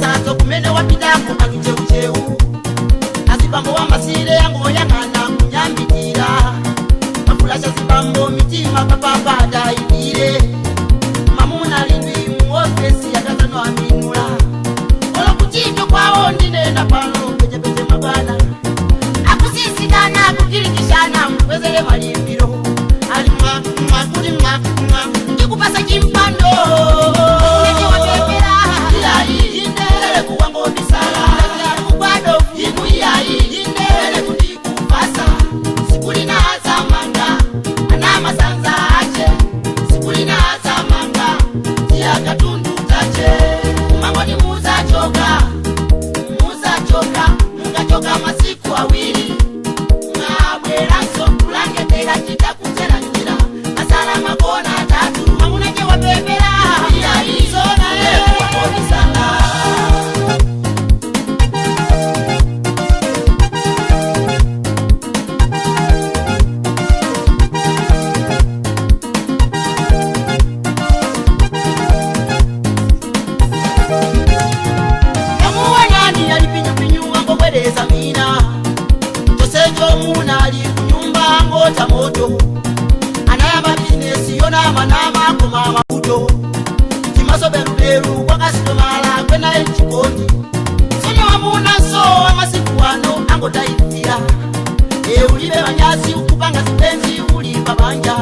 sazo kumene wapitako kalucheucheu azibambo wa masire yango yangana kunyambikira mafulasha zibambo mitima papapa daibire mamuna lindwi muofesi yakazano aminula olo kuchito kwao ndinena pano peche mabana akusisikana kukirikishana mkwezele malimbiro alimwa kuli mwa ndikupasa chimpando moto anayamba business yona manama koma mabuto kimaso beruberu kwa kastomala kwena echikondi sono amuna so amasiku ano angodaifira ulibe banyazi ukupanga zipenzi uliba banja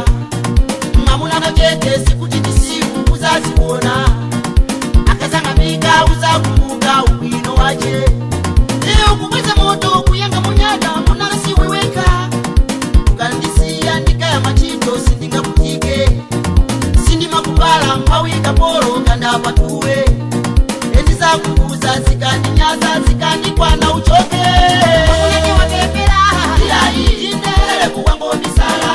mamuna nakete sikuti disiu uzaziona akazanga bika uzakumbuka ubino waje leo kukweza moto kuyanga munyada munala siweweka machito sindinga kutike sindima kubala mpawika poro kanda patuwe eti za kukuza zikani nyaza zikani kwa na uchoke mwenye watepera yai indele kuwango misala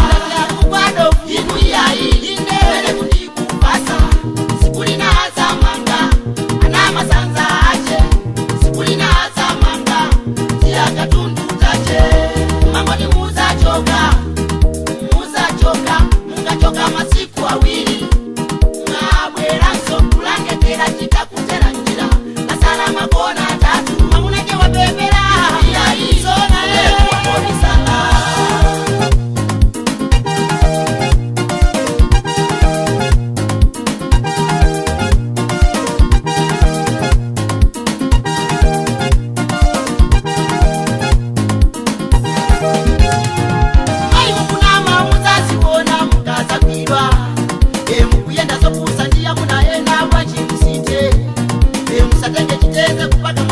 kupado inu yai indele kundikupasa sikuli na haza manga anama sanza ache sikuli na haza manga tia katundu tache mambo ni muza choka mungachoka masiku awili ngabwera nso kulangetera chitakutera njira masala makona tatu mamunake wapepera yayi zona leo kuwamonisala mukuyenda zokusa ndiya munaenda bwachimusite musatenge chiteze kupata